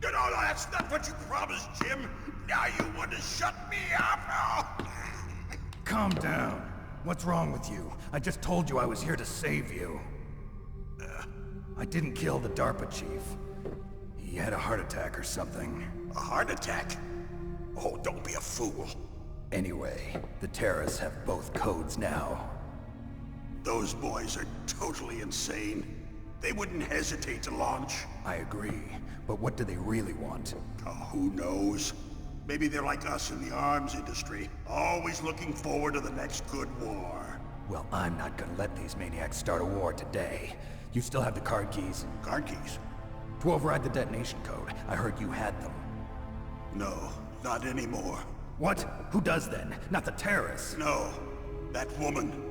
No, that's not what you promised, Jim. Now you want to shut me up? Calm down. What's wrong with you? I just told you I was here to save you. I didn't kill the DARPA chief. He had a heart attack or something. A heart attack? Oh, don't be a fool. Anyway, the terrorists have both codes now. Those boys are totally insane. They wouldn't hesitate to launch. I agree, but what do they really want? Oh, who knows? Maybe they're like us in the arms industry, always looking forward to the next good war. Well, I'm not gonna let these maniacs start a war today. You still have the card keys? Card keys? To override the detonation code. I heard you had them. No, not anymore. What? Who does then? Not the terrorists? No, that woman.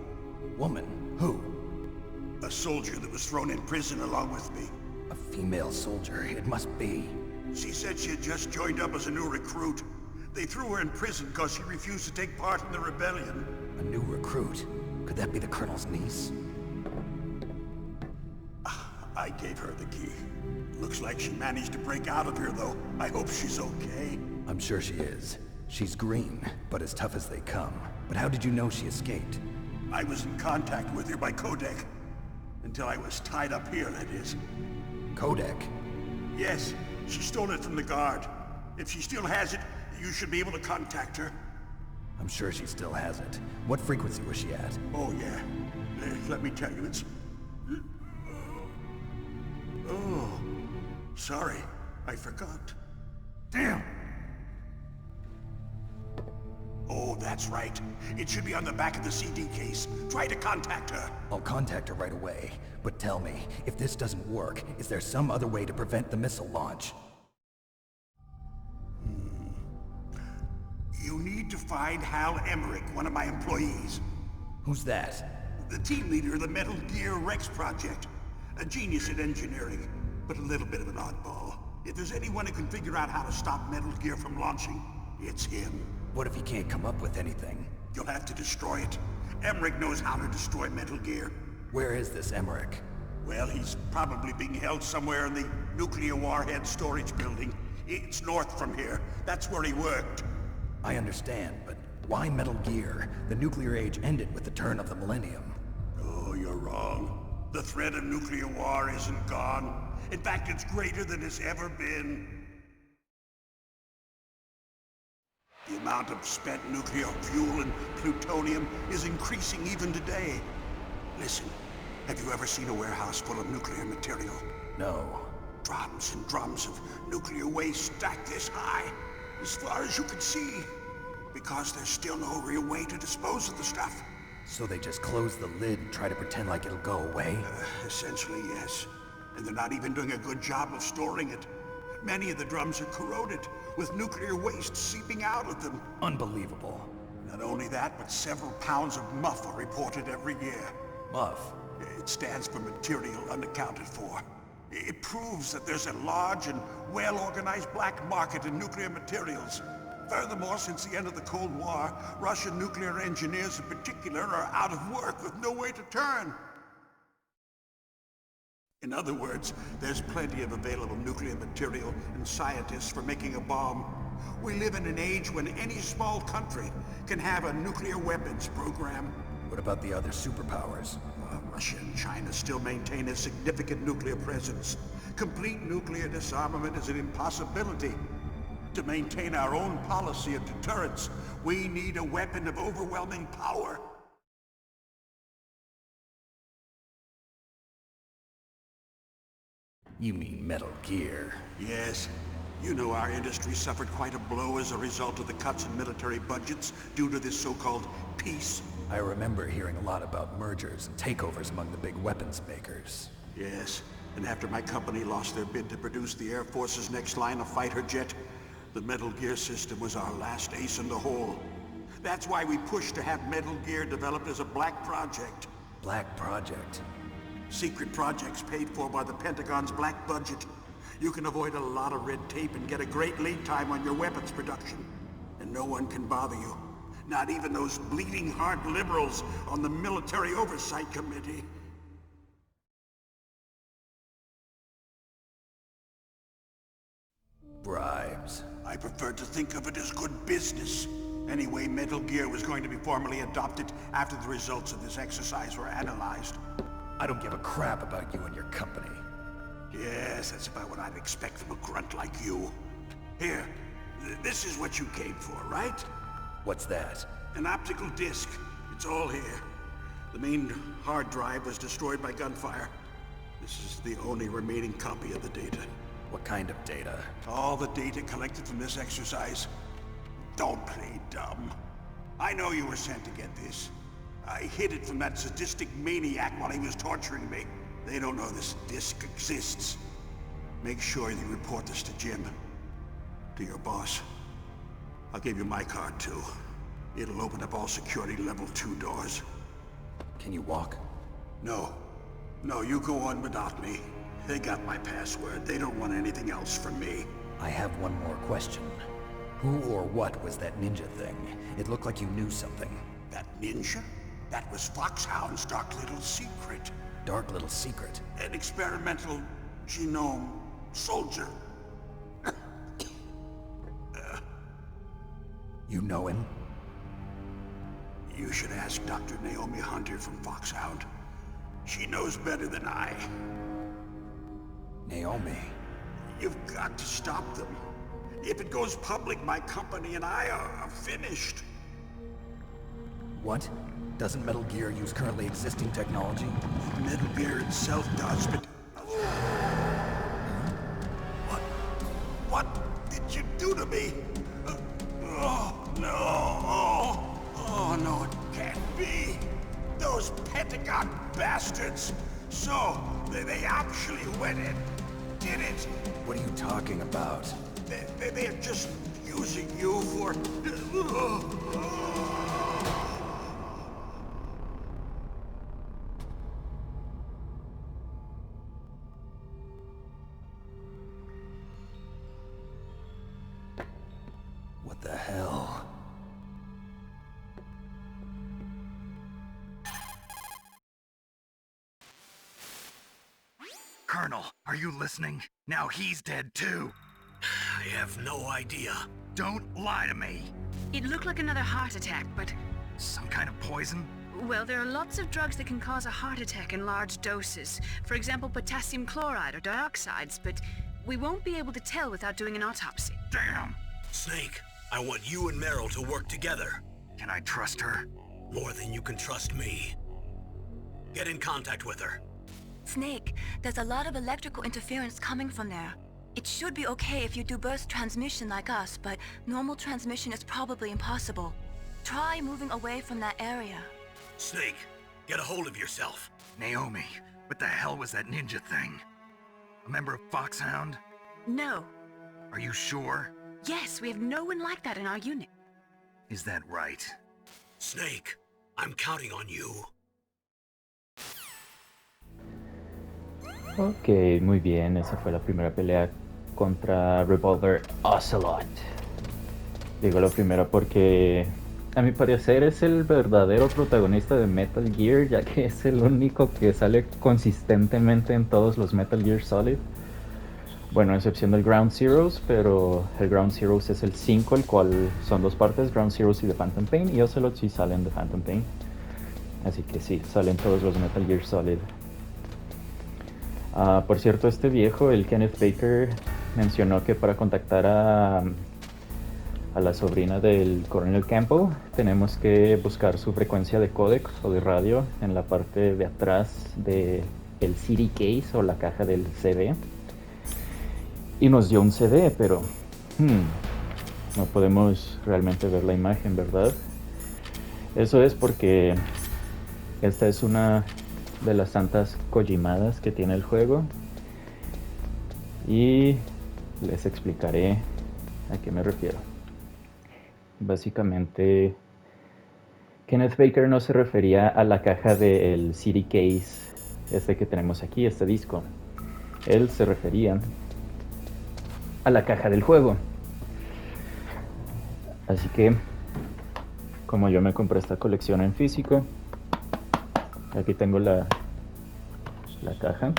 Woman? Who? A soldier that was thrown in prison along with me. A female soldier, it must be. She said she had just joined up as a new recruit. They threw her in prison because she refused to take part in the rebellion. A new recruit? Could that be the Colonel's niece? I gave her the key. Looks like she managed to break out of here, though. I hope she's okay. I'm sure she is. She's green, but as tough as they come. But how did you know she escaped? I was in contact with her by codec. Until I was tied up here, that is. Codec? Yes, she stole it from the guard. If she still has it, you should be able to contact her. I'm sure she still has it. What frequency was she at? Oh, yeah. Let me tell you, it's... Oh, sorry. I forgot. Damn! Oh, that's right. It should be on the back of the CD case. Try to contact her. I'll contact her right away. But tell me, if this doesn't work, is there some other way to prevent the missile launch? You need to find Hal Emmerich, one of my employees. Who's that? The team leader of the Metal Gear Rex project. A genius at engineering, but a little bit of an oddball. If there's anyone who can figure out how to stop Metal Gear from launching, it's him. What if he can't come up with anything? You'll have to destroy it. Emmerich knows how to destroy Metal Gear. Where is this Emmerich? Well, he's probably being held somewhere in the nuclear warhead storage building. It's north from here. That's where he worked. I understand, but why Metal Gear? The nuclear age ended with the turn of the millennium. Oh, you're wrong. The threat of nuclear war isn't gone. In fact, it's greater than it's ever been. The amount of spent nuclear fuel and plutonium is increasing even today. Listen, have you ever seen a warehouse full of nuclear material? No. Drums and drums of nuclear waste stacked this high, as far as you can see. Because there's still no real way to dispose of the stuff. So they just close the lid and try to pretend like it'll go away? Essentially, yes. And they're not even doing a good job of storing it. Many of the drums are corroded, with nuclear waste seeping out of them. Unbelievable. Not only that, but several pounds of MUF are reported every year. MUF? It stands for material unaccounted for. It proves that there's a large and well-organized black market in nuclear materials. Furthermore, since the end of the Cold War, Russian nuclear engineers in particular are out of work with no way to turn. In other words, there's plenty of available nuclear material and scientists for making a bomb. We live in an age when any small country can have a nuclear weapons program. What about the other superpowers? Russia and China still maintain a significant nuclear presence. Complete nuclear disarmament is an impossibility. To maintain our own policy of deterrence, we need a weapon of overwhelming power. You mean Metal Gear? Yes. You know our industry suffered quite a blow as a result of the cuts in military budgets due to this so-called peace. I remember hearing a lot about mergers and takeovers among the big weapons makers. Yes, and after my company lost their bid to produce the Air Force's next line of fighter jet, the Metal Gear system was our last ace in the hole. That's why we pushed to have Metal Gear developed as a black project. Black project? Secret projects paid for by the Pentagon's black budget. You can avoid a lot of red tape and get a great lead time on your weapons production. And no one can bother you. Not even those bleeding heart liberals on the Military Oversight Committee. crimes. I prefer to think of it as good business. Anyway, Metal Gear was going to be formally adopted after the results of this exercise were analyzed. I don't give a crap about you and your company. Yes, that's about what I'd expect from a grunt like you. Here, this is what you came for, right? What's that? An optical disc. It's all here. The main hard drive was destroyed by gunfire. This is the only remaining copy of the data. What kind of data? All the data collected from this exercise. Don't play dumb. I know you were sent to get this. I hid it from that sadistic maniac while he was torturing me. They don't know this disc exists. Make sure you report this to Jim. To your boss. I'll give you my card too. It'll open up all security level 2 doors. Can you walk? No. No, you go on without me. They got my password. They don't want anything else from me. I have one more question. Who or what was that ninja thing? It looked like you knew something. That ninja? That was FOXHOUND's dark little secret. Dark little secret? An experimental genome soldier. You know him? You should ask Dr. Naomi Hunter from FOXHOUND. She knows better than I. Naomi? You've got to stop them. If it goes public, my company and I are finished. What? Doesn't Metal Gear use currently existing technology? Metal Gear itself does, but... What did you do to me? Oh, no. Oh, no, it can't be. Those Pentagon bastards. So, they actually went and did it. What are you talking about? They're just using you for... What the hell? Colonel, are you listening? Now he's dead too. I have no idea. Don't lie to me. It looked like another heart attack, but... Some kind of poison? Well, there are lots of drugs that can cause a heart attack in large doses. For example, potassium chloride or dioxides, but we won't be able to tell without doing an autopsy. Damn! Snake, I want you and Meryl to work together. Can I trust her? More than you can trust me. Get in contact with her. Snake, there's a lot of electrical interference coming from there. It should be okay if you do burst transmission like us, but normal transmission is probably impossible. Try moving away from that area. Snake, get a hold of yourself. Naomi, what the hell was that ninja thing? A member of FOXHOUND? No. Are you sure? Yes, we have no one like that in our unit. Is that right? Snake, I'm counting on you. Ok, muy bien, esa fue la primera pelea contra Revolver Ocelot. Digo lo primero porque a mi parecer es el verdadero protagonista de Metal Gear, ya que es el único que sale consistentemente en todos los Metal Gear Solid. Bueno, a excepción del Ground Zeroes, pero el Ground Zeroes es el 5, el cual son dos partes, Ground Zeroes y The Phantom Pain, y Ocelot sí sale en The Phantom Pain. Así que sí, salen todos los Metal Gear Solid. Por cierto, este viejo, el Kenneth Baker, mencionó que para contactar a la sobrina del coronel Campbell tenemos que buscar su frecuencia de códec o de radio en la parte de atrás del CD case o la caja del CD. Y nos dio un CD, pero no podemos realmente ver la imagen, ¿verdad? Eso es porque esta es una de las tantas Kojimadas que tiene el juego, y les explicaré a qué me refiero. Básicamente, Kenneth Baker no se refería a la caja del CD case, este que tenemos aquí, este disco. Él se refería a la caja del juego. Así que, como yo me compré esta colección en físico, aquí tengo la caja.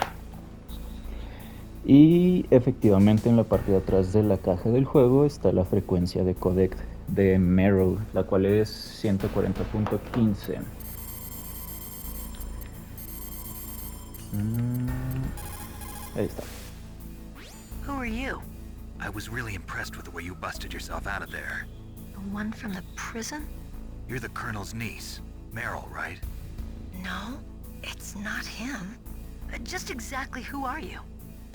Y efectivamente en la parte de atrás de la caja del juego está la frecuencia de codec de Merrill, la cual es 140.15. Ahí está. Who are you? I was really impressed with the way you busted yourself out of there. The one from the prison? You're the Colonel's niece, Meryl, right? No, it's not him. Just exactly who are you?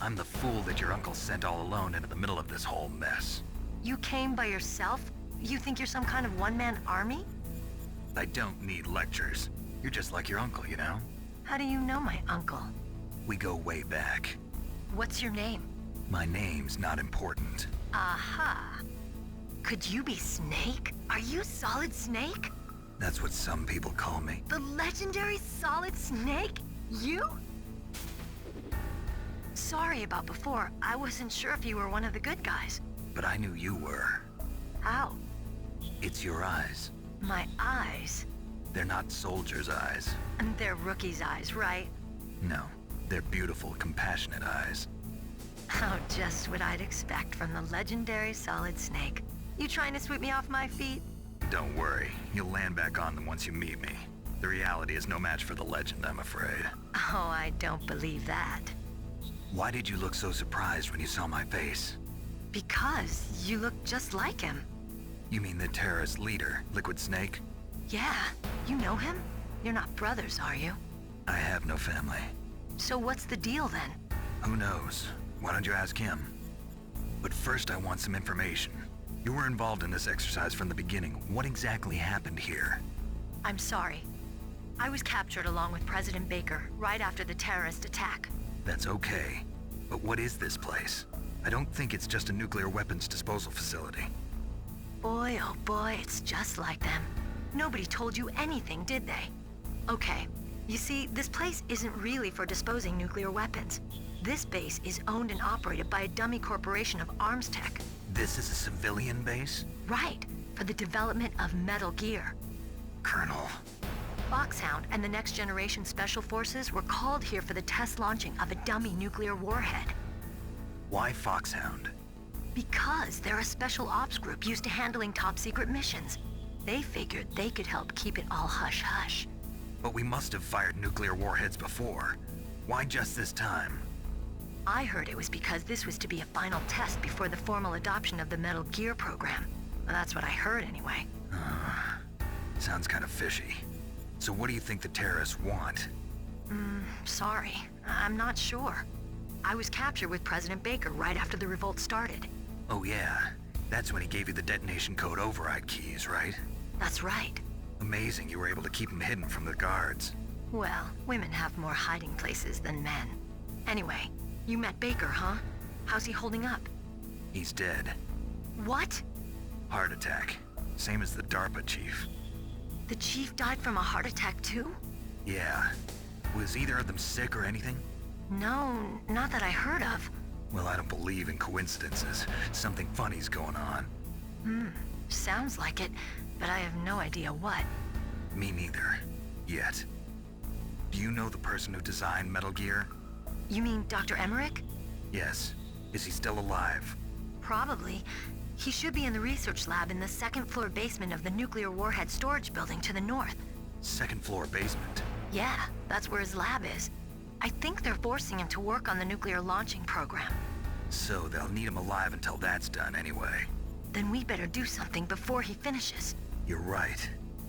I'm the fool that your uncle sent all alone into the middle of this whole mess. You came by yourself? You think you're some kind of one-man army? I don't need lectures. You're just like your uncle, you know? How do you know my uncle? We go way back. What's your name? My name's not important. Aha. Could you be Snake? Are you Solid Snake? That's what some people call me. The legendary Solid Snake? You? Sorry about before. I wasn't sure if you were one of the good guys. But I knew you were. How? It's your eyes. My eyes? They're not soldiers' eyes. And they're rookies' eyes, right? No, they're beautiful, compassionate eyes. Oh, just what I'd expect from the legendary Solid Snake. You trying to sweep me off my feet? Don't worry, you'll land back on them once you meet me. The reality is no match for the legend, I'm afraid. Oh, I don't believe that. Why did you look so surprised when you saw my face? Because you look just like him. You mean the terrorist leader, Liquid Snake? Yeah, you know him? You're not brothers, are you? I have no family. So what's the deal then? Who knows? Why don't you ask him? But first I want some information. You were involved in this exercise from the beginning. What exactly happened here? I'm sorry. I was captured along with President Baker right after the terrorist attack. That's okay. But what is this place? I don't think it's just a nuclear weapons disposal facility. Boy, oh boy, it's just like them. Nobody told you anything, did they? Okay, you see, this place isn't really for disposing nuclear weapons. This base is owned and operated by a dummy corporation of arms tech. This is a civilian base? Right, for the development of Metal Gear. Colonel. FOXHOUND and the Next Generation Special Forces were called here for the test launching of a dummy nuclear warhead. Why FOXHOUND? Because they're a special ops group used to handling top-secret missions. They figured they could help keep it all hush-hush. But we must have fired nuclear warheads before. Why just this time? I heard it was because this was to be a final test before the formal adoption of the Metal Gear program. Well, that's what I heard anyway. Sounds kind of fishy. So what do you think the terrorists want? Sorry. I'm not sure. I was captured with President Baker right after the revolt started. Oh yeah, that's when he gave you the detonation code override keys, right? That's right. Amazing you were able to keep them hidden from the guards. Well, women have more hiding places than men. Anyway, you met Baker, huh? How's he holding up? He's dead. What? Heart attack. Same as the DARPA chief. The chief died from a heart attack too? Yeah. Was either of them sick or anything? No, not that I heard of. Well, I don't believe in coincidences. Something funny's going on. Sounds like it, but I have no idea what. Me neither. Yet. Do you know the person who designed Metal Gear? You mean Dr. Emmerich? Yes. Is he still alive? Probably. He should be in the research lab in the second-floor basement of the nuclear warhead storage building to the north. Second floor basement? Yeah, that's where his lab is. I think they're forcing him to work on the nuclear launching program. So they'll need him alive until that's done anyway. Then we better do something before he finishes. You're right.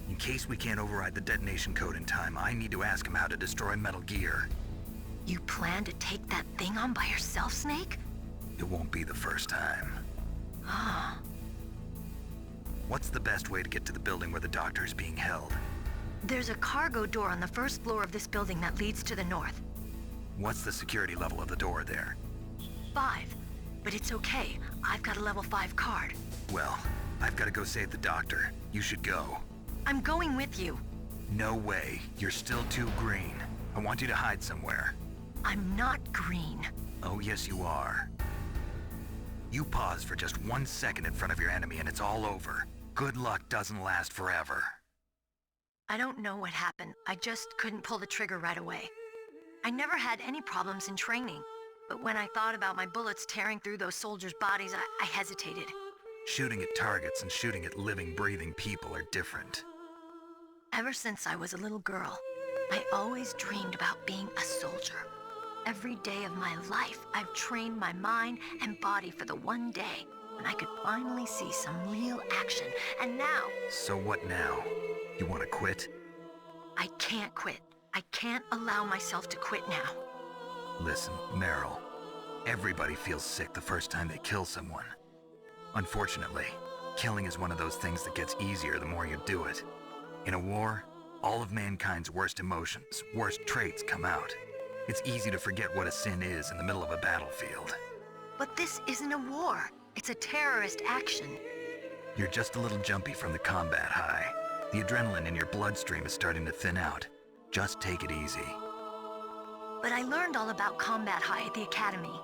In case we can't override the detonation code in time, I need to ask him how to destroy Metal Gear. You plan to take that thing on by yourself, Snake? It won't be the first time. Ah. What's the best way to get to the building where the doctor is being held? There's a cargo door on the first floor of this building that leads to the north. What's the security level of the door there? 5. But it's okay. I've got a level 5 card. Well, I've got to go save the doctor. You should go. I'm going with you. No way. You're still too green. I want you to hide somewhere. I'm not green. Oh, yes you are. You pause for just 1 second in front of your enemy and it's all over. Good luck doesn't last forever. I don't know what happened. I just couldn't pull the trigger right away. I never had any problems in training. But when I thought about my bullets tearing through those soldiers' bodies, I hesitated. Shooting at targets and shooting at living, breathing people are different. Ever since I was a little girl, I always dreamed about being a soldier. Every day of my life, I've trained my mind and body for the one day when I could finally see some real action. And now... So what now? You want to quit? I can't quit. I can't allow myself to quit now. Listen, Meryl. Everybody feels sick the first time they kill someone. Unfortunately, killing is one of those things that gets easier the more you do it. In a war, all of mankind's worst emotions, worst traits come out. It's easy to forget what a sin is in the middle of a battlefield. But this isn't a war. It's a terrorist action. You're just a little jumpy from the combat high. The adrenaline in your bloodstream is starting to thin out. Just take it easy. But I learned all about combat high at the academy.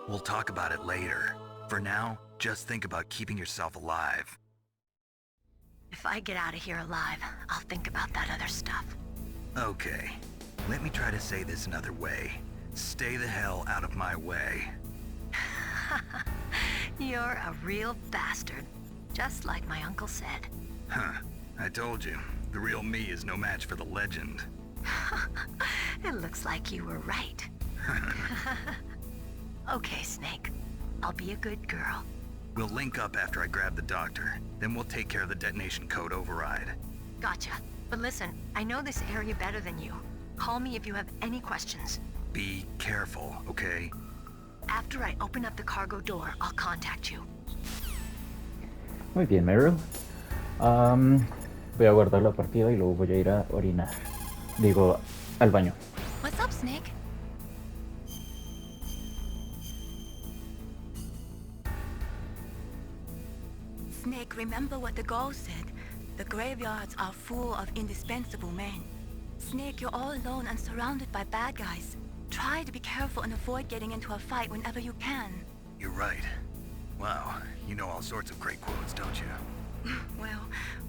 We'll talk about it later. For now, just think about keeping yourself alive. If I get out of here alive, I'll think about that other stuff. Okay. Let me try to say this another way. Stay the hell out of my way. You're a real bastard. Just like my uncle said. Huh. I told you. The real me is no match for the legend. It looks like you were right. Okay, Snake. I'll be a good girl. We'll link up after I grab the doctor. Then we'll take care of the detonation code override. Gotcha. But listen, I know this area better than you. Call me if you have any questions. Be careful, okay? After I open up the cargo door, I'll contact you. Muy bien, Meryl. Voy a guardar la partida y luego voy a ir a orinar. Digo, al baño. What's up, Snake? Snake, remember what the Gaul said. The graveyards are full of indispensable men. Snake, you're all alone and surrounded by bad guys. Try to be careful and avoid getting into a fight whenever you can. You're right. Wow, you know all sorts of great quotes, don't you? Well,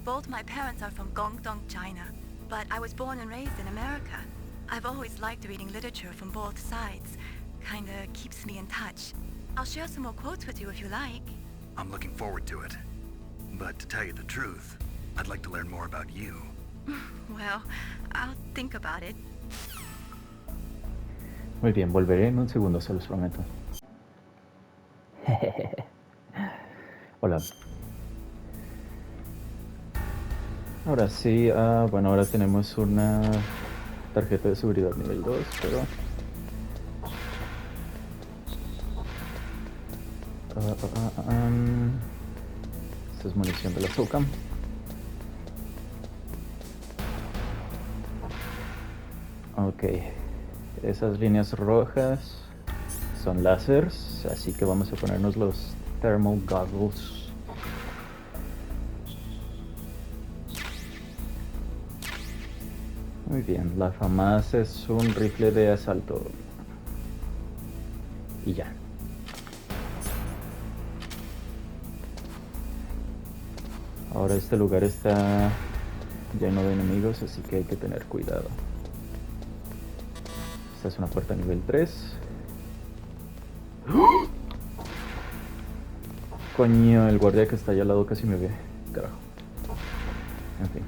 both my parents are from Guangdong, China, but I was born and raised in America. I've always liked reading literature from both sides. Kinda keeps me in touch. I'll share some more quotes with you if you like. I'm looking forward to it. But to tell you the truth, I'd like to learn more about you. Well, I'll think about it. Muy bien, volveré en un segundo, se los prometo. Hola. Ahora sí, bueno, ahora tenemos una tarjeta de seguridad nivel 2, pero... esta es munición de la SOCAM. Ok, esas líneas rojas son láseres, así que vamos a ponernos los thermal goggles. Muy bien, la FAMAS es un rifle de asalto. Y ya. Ahora este lugar está lleno de enemigos, así que hay que tener cuidado. Esta es una puerta nivel 3. ¡Oh! Coño, el guardia que está allá al lado casi me ve. Carajo. En fin.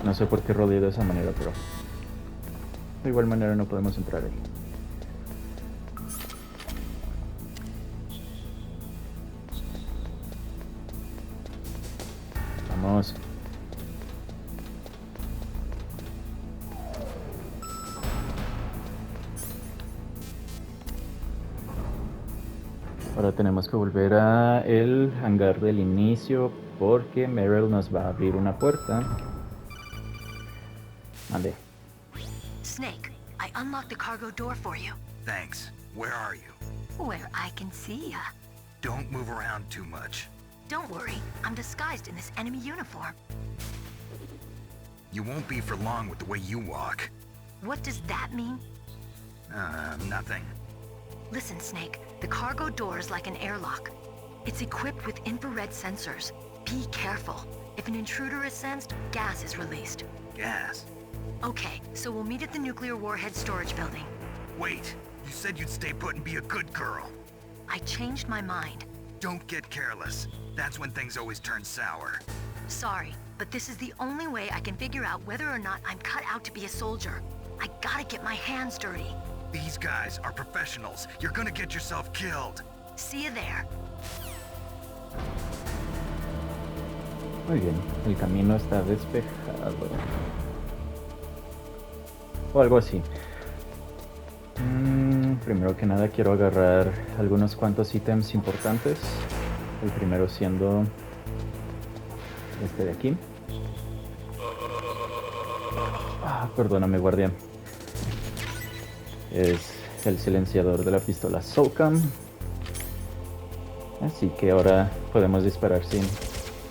No sé por qué rodeé de esa manera, pero de igual manera no podemos entrar ahí. Vamos. Ahora tenemos que volver a el hangar del inicio porque Meryl nos va a abrir una puerta. Mande. Snake, I unlocked the cargo door for you. Thanks. Where are you? Where I can see ya. Don't move around too much. Don't worry, I'm disguised in this enemy uniform. You won't be for long with the way you walk. What does that mean? Nothing. Listen, Snake, the cargo door is like an airlock. It's equipped with infrared sensors. Be careful. If an intruder is sensed, gas is released. Gas? Okay, so we'll meet at the nuclear warhead storage building. Wait, you said you'd stay put and be a good girl. I changed my mind. Don't get careless. That's when things always turn sour. Sorry, but this is the only way I can figure out whether or not I'm cut out to be a soldier. I gotta get my hands dirty. These guys are professionals. You're gonna get yourself killed. See you there. Muy bien, el camino está despejado. O algo así. Primero que nada quiero agarrar algunos cuantos ítems importantes. El primero siendo este de aquí. Perdóname, guardián. Es el silenciador de la pistola SOCOM. Así que ahora podemos disparar sin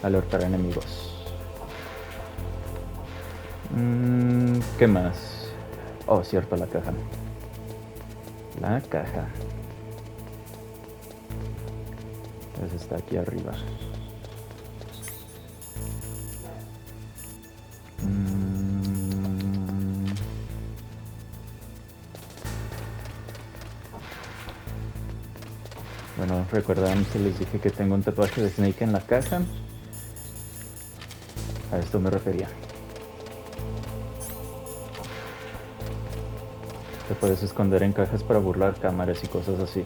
alertar a enemigos. ¿Qué más? Oh, cierto, la caja. La caja. Entonces está aquí arriba. Bueno, recuerdan que les dije que tengo un tatuaje de Snake en la caja. A esto me refería. Te puedes esconder en cajas para burlar cámaras y cosas así.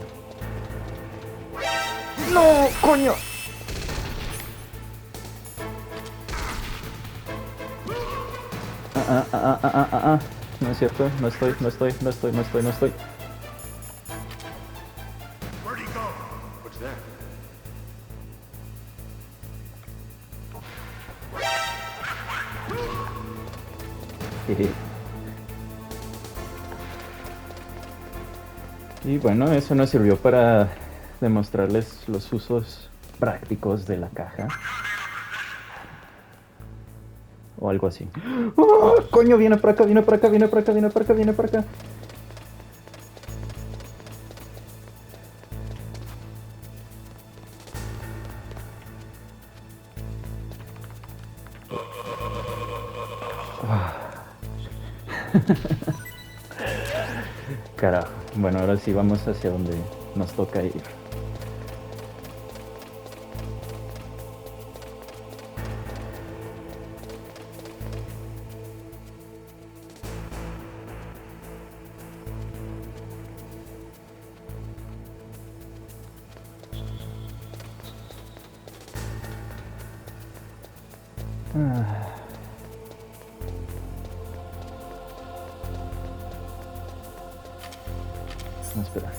¡No, coño! No es cierto, no estoy. Where'd he go? What's that? Y bueno, eso nos sirvió para demostrarles los usos prácticos de la caja. O algo así. ¡Oh, coño! Viene para acá. Carajo. Bueno, ahora sí vamos hacia donde nos toca ir. Espera.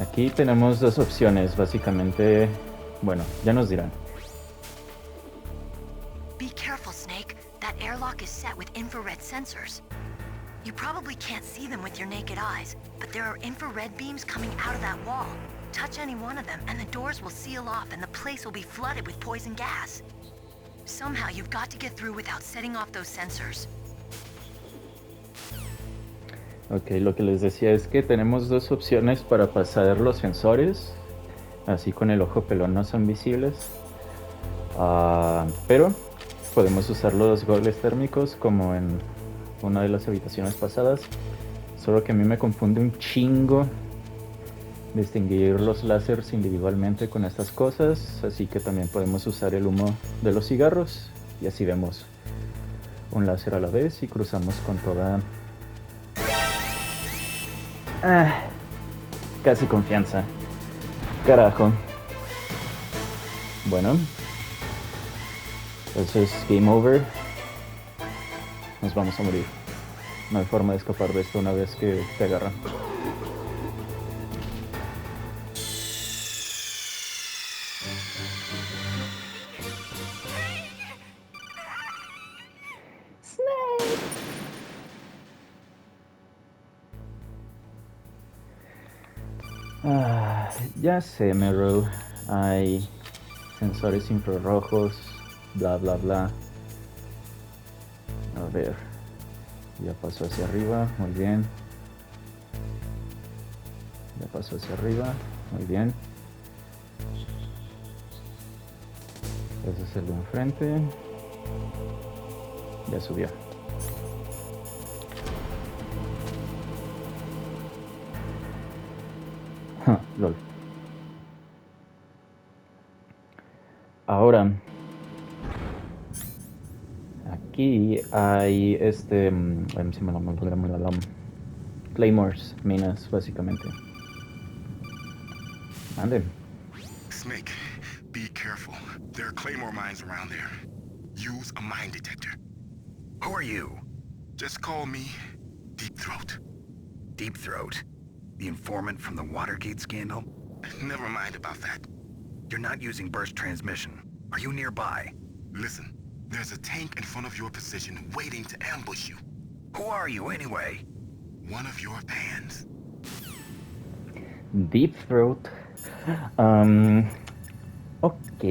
Aquí tenemos dos opciones, básicamente. Bueno, ya nos dirán. Be careful, Snake. That airlock is set with infrared sensors. You probably can't see them with your naked eyes, but there are infrared beams coming out of that wall. Touch any one of them, and the doors will seal off, and the place will be flooded with poison gas. Somehow, you've got to get through without setting off those sensors. Ok, lo que les decía es que tenemos dos opciones para pasar los sensores. Así con el ojo pelón no son visibles. Pero podemos usar los goggles térmicos como en una de las habitaciones pasadas. Solo que a mí me confunde un chingo distinguir los láseres individualmente con estas cosas. Así que también podemos usar el humo de los cigarros. Y así vemos un láser a la vez y cruzamos con toda... casi confianza. Carajo. Bueno. Eso es game over. Nos vamos a morir. No hay forma de escapar de esto una vez que te agarran. Ya sé, Meryl. Hay sensores infrarrojos, bla bla bla. A ver. Ya pasó hacia arriba, muy bien. Ya pasó hacia arriba, muy bien. Ese es el de enfrente. ya subió. Lol. Ahora, aquí hay claymores, minas, básicamente. Mande. Snake, be careful. There are claymore mines around there. Use a mine detector. Who are you? Just call me Deep Throat. Deep Throat? The informant from the Watergate scandal? Never mind about that. You're not using burst transmission. Are you nearby? Listen, there's a tank in front of your position waiting to ambush you. Who are you anyway? One of your fans. Deep Throat. Ok,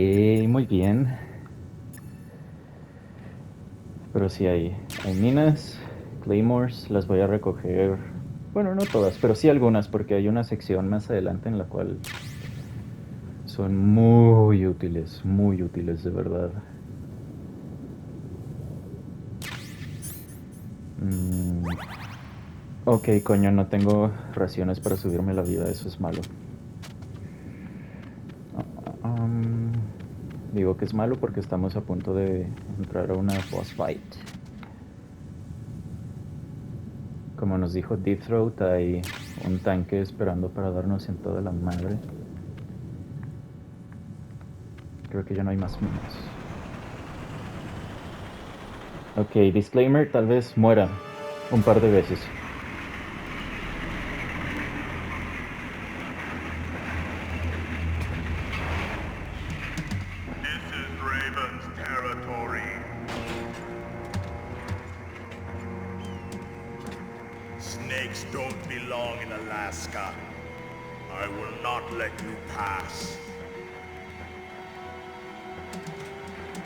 muy bien. Pero sí hay minas, claymores, las voy a recoger. Bueno, no todas, pero sí algunas, porque hay una sección más adelante en la cual son muy útiles de verdad. Ok, coño, no tengo raciones para subirme la vida, eso es malo. Digo que es malo porque estamos a punto de entrar a una boss fight. Como nos dijo Deep Throat, hay un tanque esperando para darnos en toda la madre. Creo que ya no hay más minas. Ok, disclaimer, tal vez muera un par de veces. Snakes don't belong in Alaska. I will not let you pass.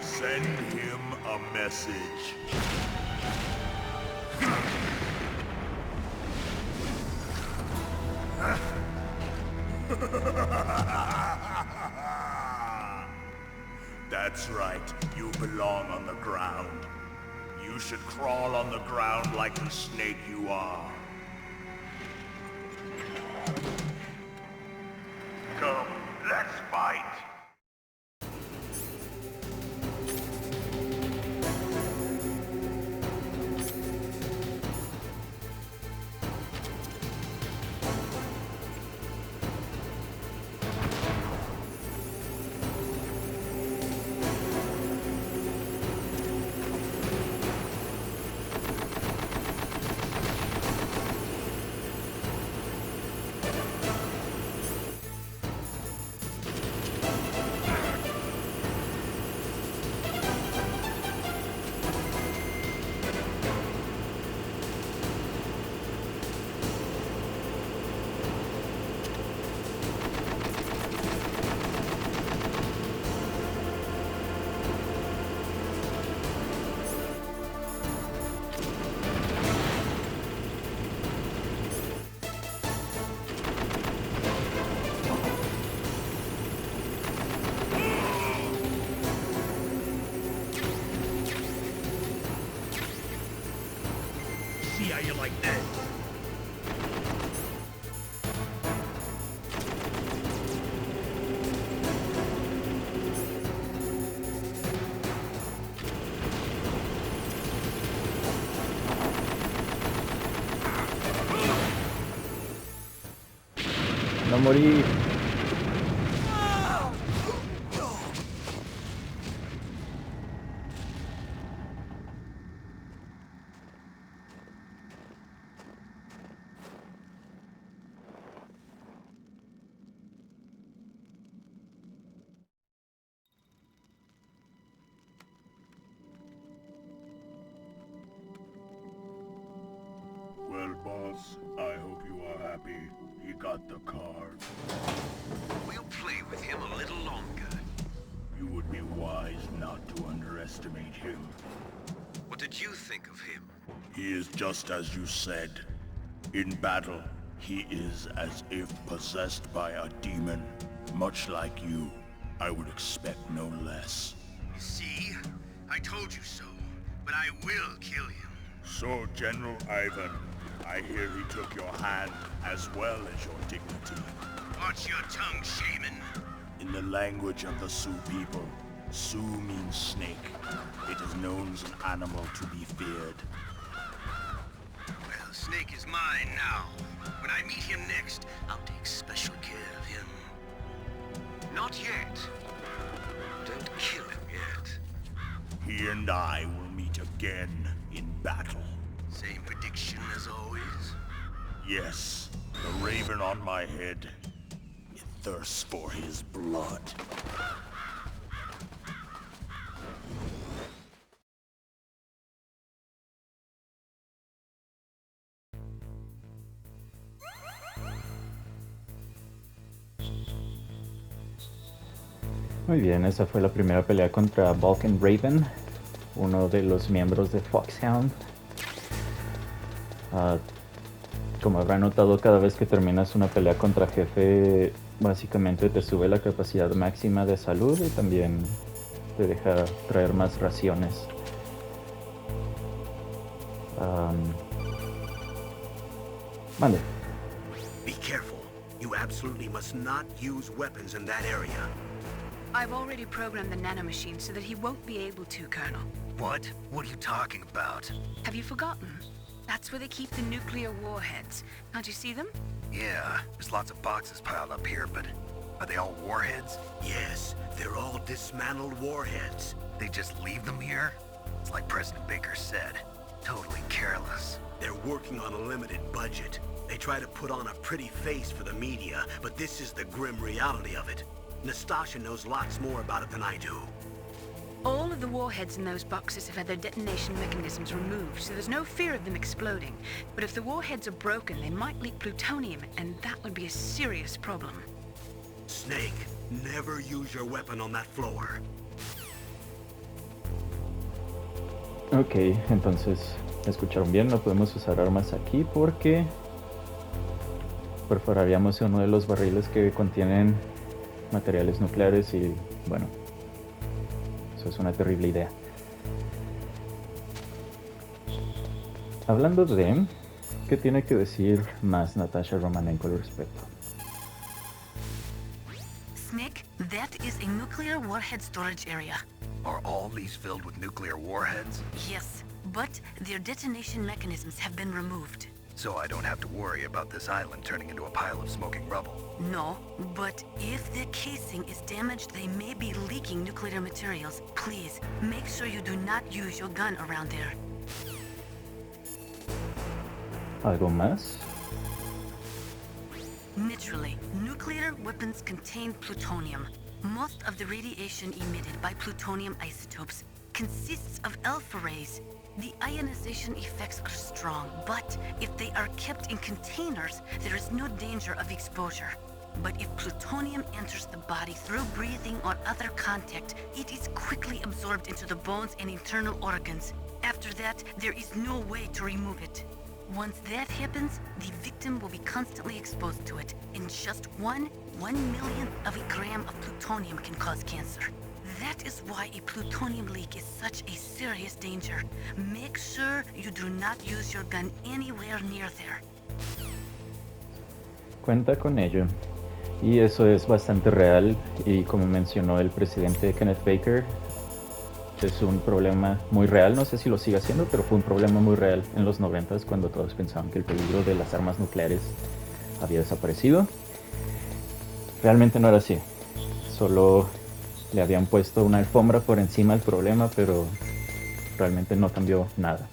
Send him a message. That's right, you belong on the ground. You should crawl on the ground like the snake you are. Come, let's fight. See how you like this. No morí. Well, boss, I hope you are happy. He got the card. We'll play with him a little longer. You would be wise not to underestimate him. What did you think of him? He is just as you said. In battle, he is as if possessed by a demon. Much like you, I would expect no less. See? I told you so. but I will kill him. So, General Ivan, I hear he took your hand as well as your dignity. Watch your tongue, shaman. In the language of the Sioux people, Sioux means snake. It is known as an animal to be feared. Well, Snake is mine now. When I meet him next, I'll take special care of him. Not yet. Don't kill him yet. He and I will meet again in battle. Same prediction as always? Yes, the raven on my head. It thirsts for his blood. Muy bien, esa fue la primera pelea contra Vulcan Raven, uno de los miembros de FOXHOUND. Como habrán notado, cada vez que terminas una pelea contra jefe, básicamente te sube la capacidad máxima de salud y también te deja traer más raciones. Vale. Be careful. You absolutely must not use weapons in that area. I've already programmed the nanomachine so that he won't be able to, Colonel. What? What are you talking about? Have you forgotten? That's where they keep the nuclear warheads. Can't you see them? Yeah, there's lots of boxes piled up here, but are they all warheads? Yes, they're all dismantled warheads. They just leave them here? It's like President Baker said. Totally careless. They're working on a limited budget. They try to put on a pretty face for the media, but this is the grim reality of it. Nastasha knows lots more about it than I do. All of the warheads in those boxes have had their detonation mechanisms removed, so there's no fear of them exploding. But if the warheads are broken, they might leak plutonium, and that would be a serious problem. Snake, never use your weapon on that floor. Ok, entonces, escucharon bien, no podemos usar armas aquí porque perforaríamos uno de los barriles que contienen materiales nucleares y, bueno, eso es una terrible idea. Hablando de, ¿qué tiene que decir más Natasha Romanenko al respecto? Snake, that is a nuclear warhead storage area. Are all these filled with nuclear warheads? Yes, but their detonation mechanisms have been removed. So I don't have to worry about this island turning into a pile of smoking rubble. No, but if the casing is damaged, they may be leaking nuclear materials. Please, make sure you do not use your gun around there. ¿Algo más? Naturally, nuclear weapons contain plutonium. Most of the radiation emitted by plutonium isotopes consists of alpha rays. The ionization effects are strong, but if they are kept in containers, there is no danger of exposure. But if plutonium enters the body through breathing or other contact, it is quickly absorbed into the bones and internal organs. After that, there is no way to remove it. Once that happens, the victim will be constantly exposed to it, and just one millionth of a gram of plutonium can cause cancer. That is why a plutonium leak is such a serious danger. Make sure you do not use your gun anywhere near there. Cuenta con ello. Y eso es bastante real y como mencionó el presidente Kenneth Baker, es un problema muy real, no sé si lo sigue haciendo, pero fue un problema muy real en los 90s cuando todos pensaban que el peligro de las armas nucleares había desaparecido. Realmente no era así, solo le habían puesto una alfombra por encima del problema, pero realmente no cambió nada.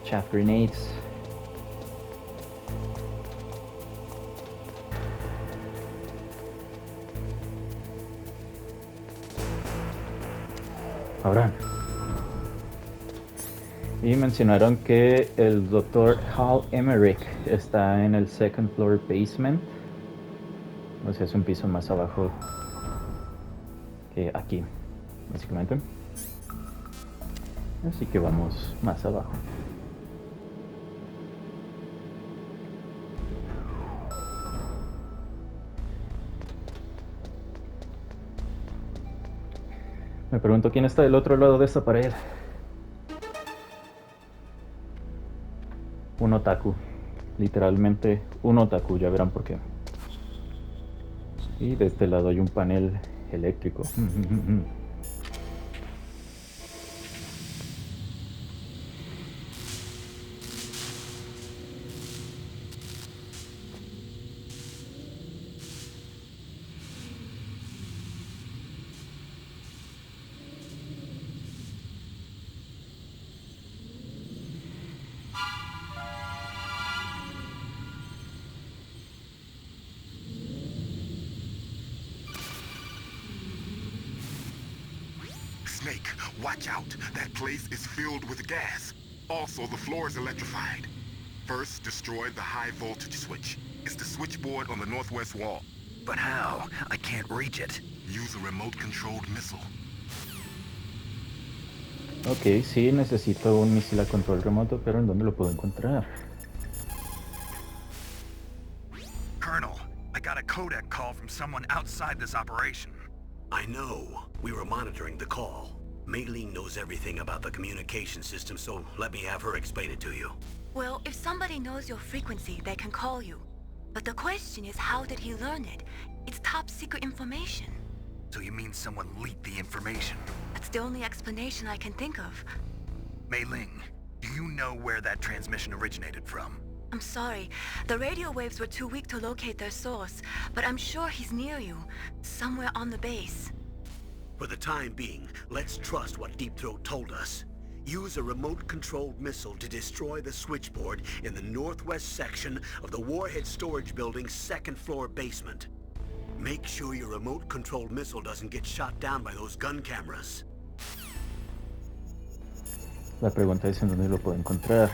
Chaff grenades. Ahora. Y mencionaron que el Dr. Hal Emmerich está en el second floor basement. O sea, es un piso más abajo que aquí, básicamente. Así que vamos más abajo. Me pregunto quién está del otro lado de esta pared. Un otaku. Literalmente un otaku, ya verán por qué. Y de este lado hay un panel eléctrico. Snake, watch out. That place is filled with gas. Also, the floor is electrified. First, destroy the high voltage switch. It's the switchboard on the northwest wall. But how? I can't reach it. Use a remote-controlled missile. Ok, sí, necesito un misil a control remoto, pero ¿en dónde lo puedo encontrar? Colonel, I got a codec call from someone outside this operation. I know. We were monitoring the call. Mei-Ling knows everything about the communication system, so let me have her explain it to you. Well, if somebody knows your frequency, they can call you. But the question is, how did he learn it? It's top secret information. So you mean someone leaked the information? That's the only explanation I can think of. Mei-Ling, do you know where that transmission originated from? I'm sorry. The radio waves were too weak to locate their source, but I'm sure he's near you, somewhere on the base. For the time being, let's trust what Deep Throat told us. Use a remote-controlled missile to destroy the switchboard in the northwest section of the Warhead Storage Building's second-floor basement. Make sure your remote-controlled missile doesn't get shot down by those gun cameras. La pregunta es en dónde lo puedo encontrar.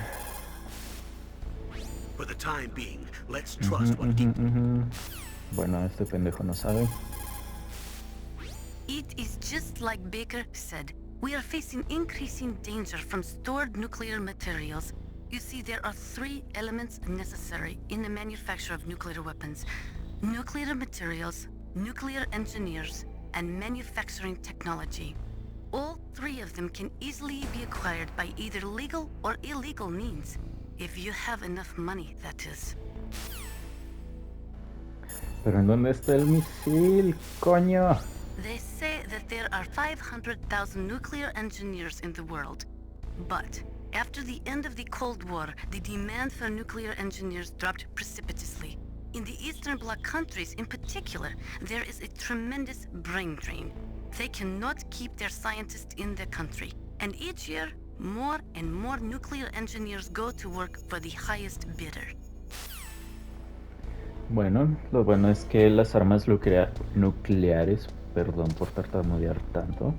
For the time being, let's trust what Deep... Bueno, este pendejo no sabe. It is just like Baker said. We are facing increasing danger from stored nuclear materials. You see, there are 3 elements necessary in the manufacture of nuclear weapons: nuclear materials, nuclear engineers, and manufacturing technology. All 3 of them can easily be acquired by either legal or illegal means. If you have enough money, that is. ¿Pero en dónde está el misil, coño? They say that there are 500,000 nuclear engineers in the world. But after the end of the Cold War, the demand for nuclear engineers dropped precipitously. In the Eastern Bloc countries in particular, there is a tremendous brain drain. They cannot keep their scientists in their country. And each year, more and more nuclear engineers go to work for the highest bidder. Bueno, lo bueno es que las armas nucleares, perdón por tartamudear tanto,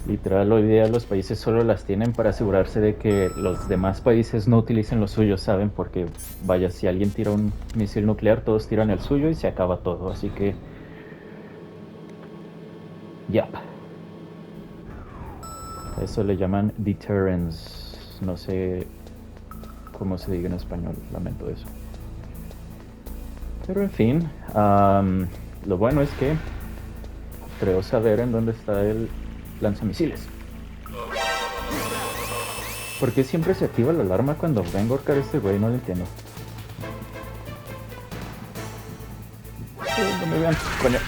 literal hoy día los países solo las tienen para asegurarse de que los demás países no utilicen los suyos, ¿saben? Porque vaya, si alguien tira un misil nuclear, todos tiran el suyo y se acaba todo, así que... ya. Eso le llaman deterrence. No sé cómo se diga en español, lamento eso. Pero en fin, lo bueno es que creo saber en dónde está el lanzamisiles. ¿Por qué siempre se activa la alarma cuando vengo a ahorcar a este güey? No lo entiendo. No me vean, coño.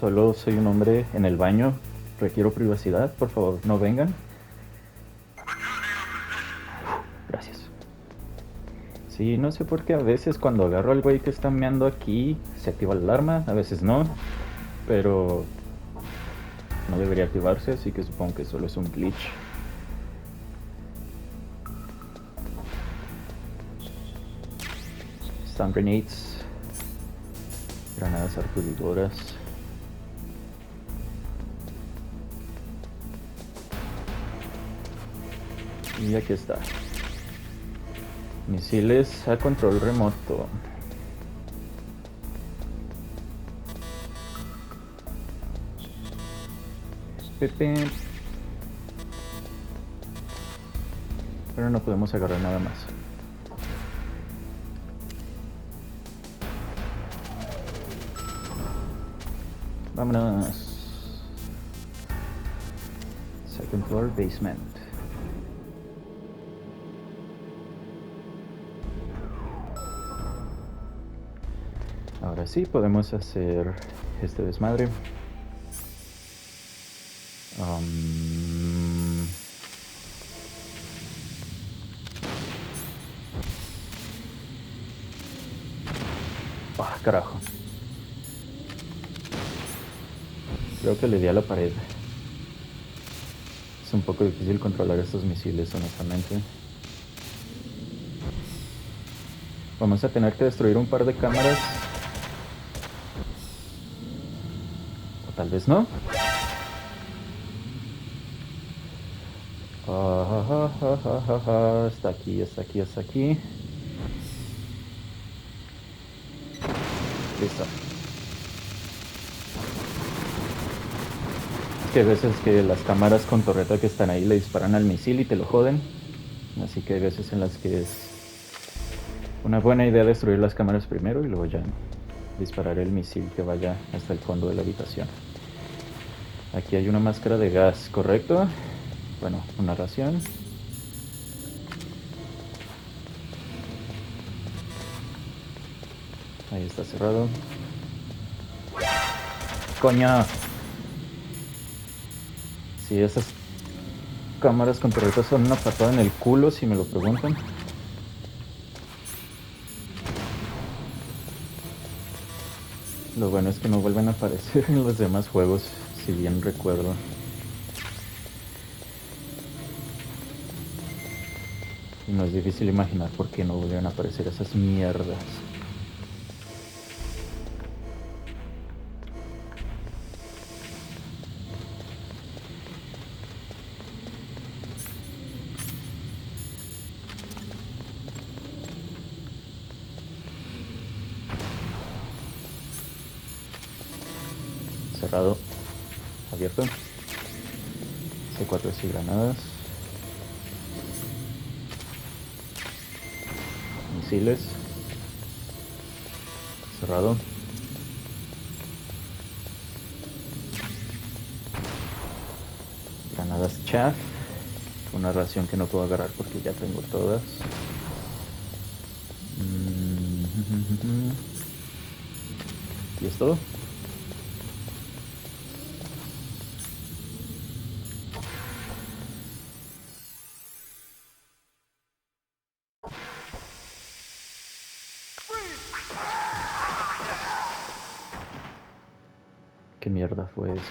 Solo soy un hombre en el baño. Requiero privacidad. Por favor, no vengan. Gracias. Sí, no sé por qué a veces cuando agarro al güey que está meando aquí se activa la alarma, a veces no. Pero no debería activarse, así que supongo que solo es un glitch. Stun grenades. Granadas arpudidoras. Y aquí está. Misiles a control remoto. Pepe. Pero no podemos agarrar nada más. Vámonos. Second floor basement. Ahora sí podemos hacer este desmadre. Carajo. Creo que le di a la pared. Es un poco difícil controlar estos misiles, honestamente. Vamos a tener que destruir un par de cámaras. O tal vez no. Está aquí, está aquí, está aquí. Listo. Es que hay veces que las cámaras con torreta que están ahí le disparan al misil y te lo joden. Así que hay veces en las que es una buena idea destruir las cámaras primero y luego ya disparar el misil que vaya hasta el fondo de la habitación. Aquí hay una máscara de gas, ¿correcto? Bueno, una ración. Ahí está cerrado. ¡Coño! Sí, esas cámaras con torretas son una patada en el culo, si me lo preguntan. Lo bueno es que no vuelven a aparecer en los demás juegos, si bien recuerdo. Y no es difícil imaginar por qué no vuelven a aparecer esas mierdas. Cerrado. Abierto. C4 y granadas. Misiles. Cerrado. Granadas chaff. Una ración que no puedo agarrar porque ya tengo todas. Y es todo. ¿Qué mierda fue eso?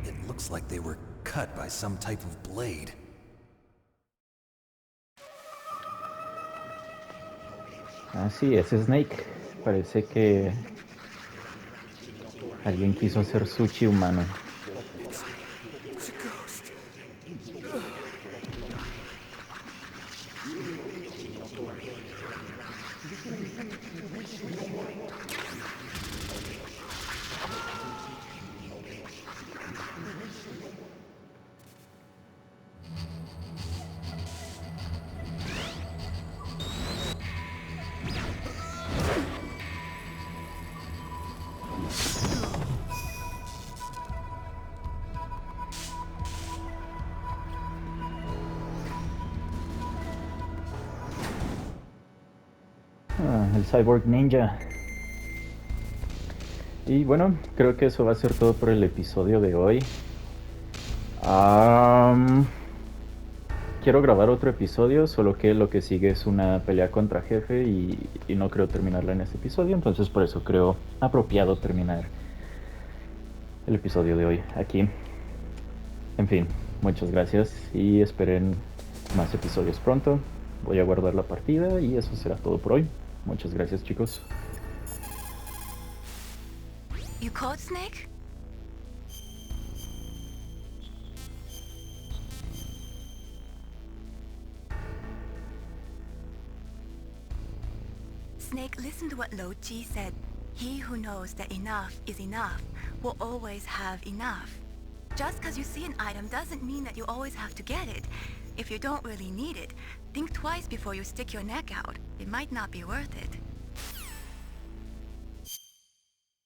It looks like they were cut by some type of blade. Ah, sí, es Snake. Parece que alguien quiso hacer sushi humano. El Cyborg Ninja. Y bueno, creo que eso va a ser todo por el episodio de hoy. Quiero grabar otro episodio, solo que lo que sigue es una pelea contra jefe y no creo terminarla en este episodio, entonces por eso creo apropiado terminar el episodio de hoy aquí. En fin, muchas gracias y esperen más episodios pronto. Voy a guardar la partida y eso será todo por hoy. Muchas gracias, chicos. You called, Snake? Snake, listen to what Lo Chi said. He who knows that enough is enough will always have enough. Just because you see an item doesn't mean that you always have to get it. If you don't really need it, think twice before you stick your neck out. It might not be worth it.